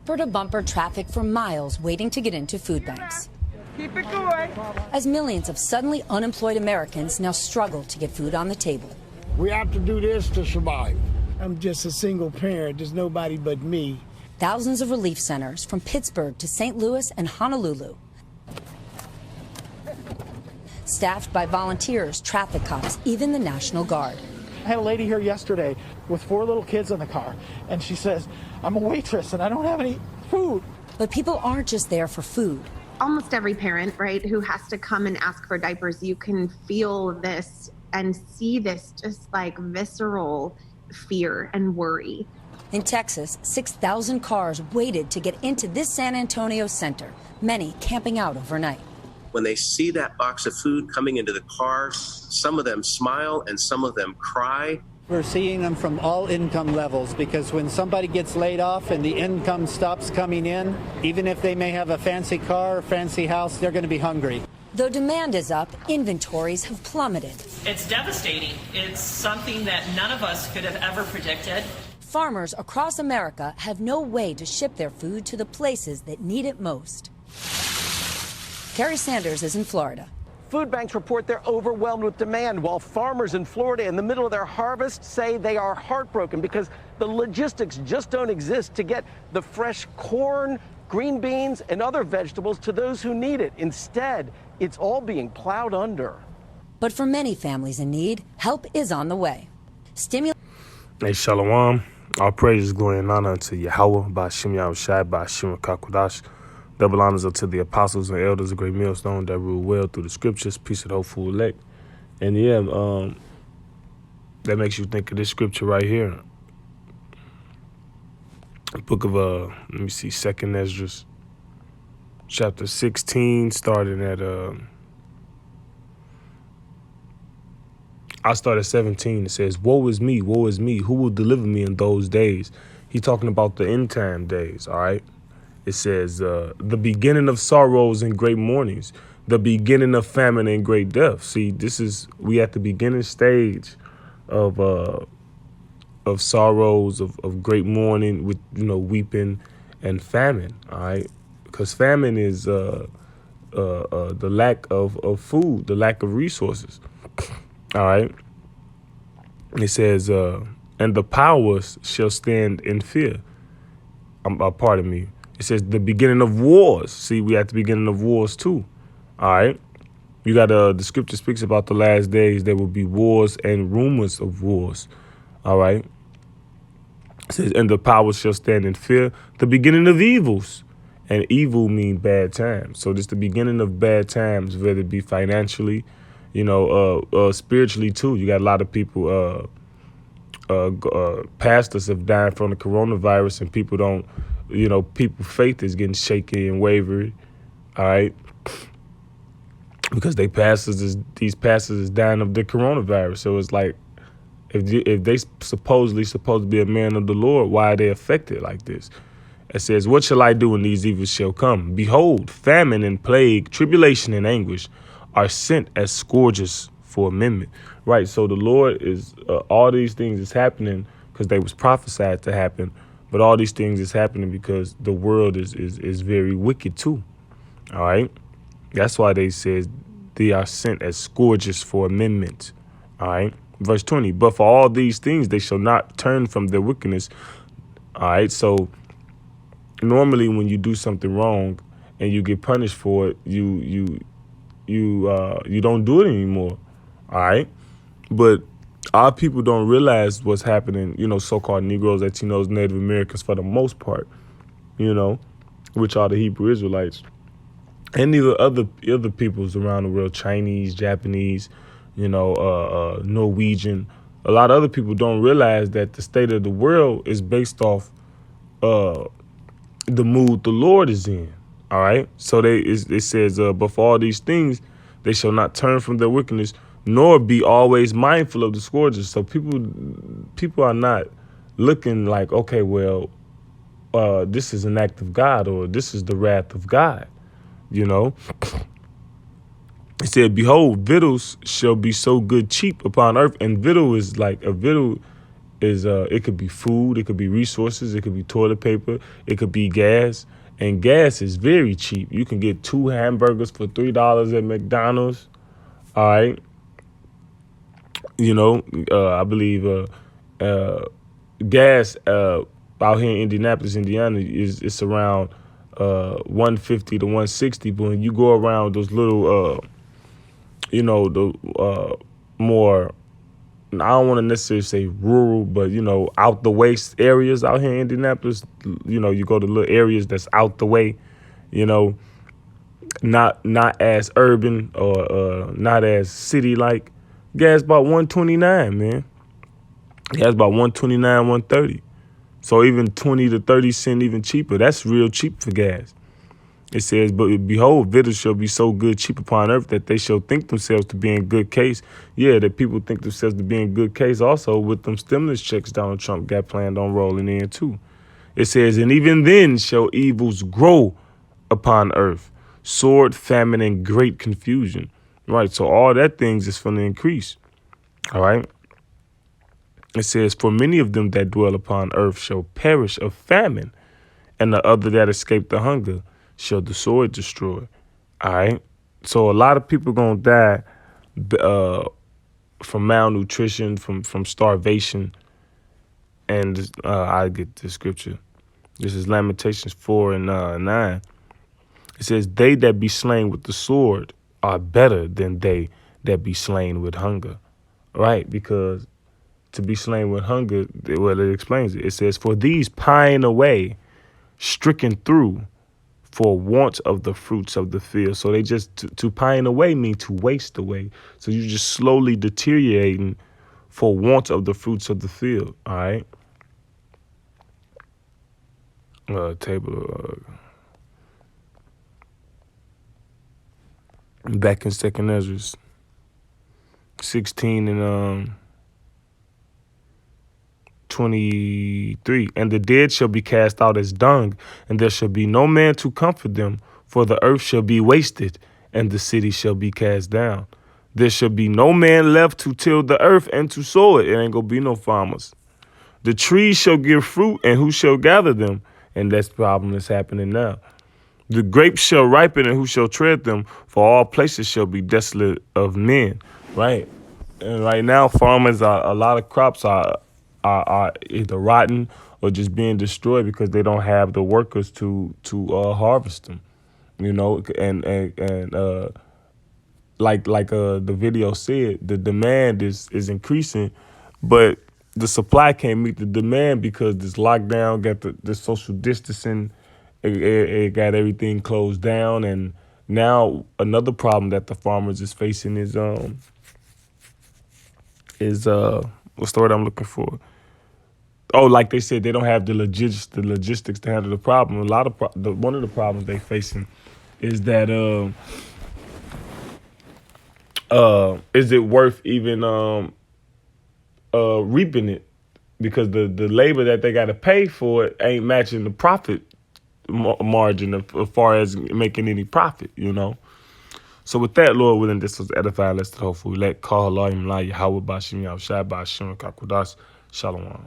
Bumper-to-bumper traffic for miles waiting to get into food banks. Keep it going. As millions of suddenly unemployed Americans now struggle to get food on the table. We have to do this to survive. I'm just a single parent. There's nobody but me. Thousands of relief centers from Pittsburgh to St. Louis and Honolulu. Staffed by volunteers, traffic cops, even the National Guard. I had a lady here yesterday with 4 little kids in the car, and she says, I'm a waitress and I don't have any food. But people aren't just there for food. Almost every parent, right, who has to come and ask for diapers, you can feel this and see this just like visceral fear and worry. In Texas, 6,000 cars waited to get into this San Antonio center, many camping out overnight. When they see that box of food coming into the car, some of them smile and some of them cry. We're seeing them from all income levels, because when somebody gets laid off and the income stops coming in, even if they may have a fancy car or fancy house, they're going to be hungry. Though demand is up, inventories have plummeted. It's devastating. It's something that none of us could have ever predicted. Farmers across America have no way to ship their food to the places that need it most. Carrie Sanders is in Florida. Food banks report they're overwhelmed with demand, while farmers in Florida in the middle of their harvest say they are heartbroken because the logistics just don't exist to get the fresh corn, green beans, and other vegetables to those who need it. Instead, it's all being plowed under. But for many families in need, help is on the way. Hey, Shalom. All praises, glory, and honor unto Yahweh, Ba'ashem Yahushai, Ba'ashem Kakodash. Double honors unto the apostles and elders of Great Millstone that rule well through the scriptures, peace and hopeful elect. And yeah, that makes you think of this scripture right here. The book of, let me see, 2nd Esdras, chapter 16, starting at, I start at 17. It says, woe is me, who will deliver me in those days? He's talking about the end time days, all right? It says, the beginning of sorrows and great mournings, the beginning of famine and great death. See, we at the beginning stage of sorrows, of great mourning with, weeping and famine, all right? Because famine is the lack of food, the lack of resources, all right? It says, and the powers shall stand in fear. Pardon me. It says the beginning of wars. See, we at the beginning of wars too. All right. You got the scripture speaks about the last days. There will be wars and rumors of wars. All right. It says, and the powers shall stand in fear. The beginning of evils. And evil mean bad times. So this the beginning of bad times, whether it be financially, spiritually too. You got a lot of people, pastors have died from the coronavirus, and people don't, people's faith is getting shaky and wavery, all right? Because these pastors is dying of the coronavirus. So it's like, if they supposed to be a man of the Lord, why are they affected like this? It says, what shall I do when these evils shall come? Behold, famine and plague, tribulation and anguish are sent as scourges for amendment. Right, so the Lord is, all these things is happening because they was prophesied to happen. But all these things is happening because the world is very wicked too. All right. That's why they says they are sent as scourges for amendment. All right. Verse 20. But for all these things, they shall not turn from their wickedness. All right. So normally when you do something wrong and you get punished for it, you don't do it anymore. All right. But our people don't realize what's happening, so-called Negroes, Latinos, Native Americans for the most part, which are the Hebrew Israelites. And the other peoples around the world, Chinese, Japanese, Norwegian. A lot of other people don't realize that the state of the world is based off the mood the Lord is in. All right. So it says, but for all these things, they shall not turn from their wickedness, nor be always mindful of the scourges. So people are not looking like, okay, well, this is an act of God, or this is the wrath of God, It said, behold, victuals shall be so good cheap upon earth. And victual is like, a victual is it could be food, it could be resources, it could be toilet paper, it could be gas. And gas is very cheap. You can get 2 hamburgers for $3 at McDonald's. All right. You know, I believe gas out here in Indianapolis, Indiana, it's around 150 to 160. But when you go around those little, the more, I don't want to necessarily say rural, but, out the way areas out here in Indianapolis, you go to little areas that's out the way, not as urban or not as city-like. Gas about 129, man. Gas about 129, 130. So even 20 to 30 cents even cheaper. That's real cheap for gas. It says, but behold, victuals shall be so good, cheap upon earth, that they shall think themselves to be in good case. Yeah, that people think themselves to be in good case also with them stimulus checks Donald Trump got planned on rolling in too. It says, and even then shall evils grow upon earth, sword, famine, and great confusion. Right, so all that things is going to increase. All right. It says, for many of them that dwell upon earth shall perish of famine, and the other that escape the hunger shall the sword destroy. All right. So a lot of people going to die from malnutrition, from starvation. And I get the scripture. This is Lamentations 4 and 9. It says, they that be slain with the sword are better than they that be slain with hunger. Right? Because to be slain with hunger, well, it explains it. It says, for these pine away, stricken through, for want of the fruits of the field. So they just, to pine away mean to waste away. So you're just slowly deteriorating for want of the fruits of the field. All right? Back in 2nd Ezra 16 and 23. And the dead shall be cast out as dung, and there shall be no man to comfort them, for the earth shall be wasted, and the city shall be cast down. There shall be no man left to till the earth and to sow it. It ain't gonna be no farmers. The trees shall give fruit, and who shall gather them? And that's the problem that's happening now. The grapes shall ripen, and who shall tread them? For all places shall be desolate of men. Right. And right now, farmers are, a lot of crops are either rotten or just being destroyed because they don't have the workers to harvest them. And like the video said, the demand is increasing, but the supply can't meet the demand because this lockdown got the social distancing. It got everything closed down, and now another problem that the farmers is facing is what's the word I'm looking for? Oh, like they said, they don't have the logistics to handle the problem. One of the problems they facing is that is it worth even reaping it, because the labor that they got to pay for it ain't matching the profit margin as far as making any profit, So with that, Lord willing, this was edifying. Let's hopefully let call Allah Yahweh Bashim Yahushua Bashim Kakudas Shalom.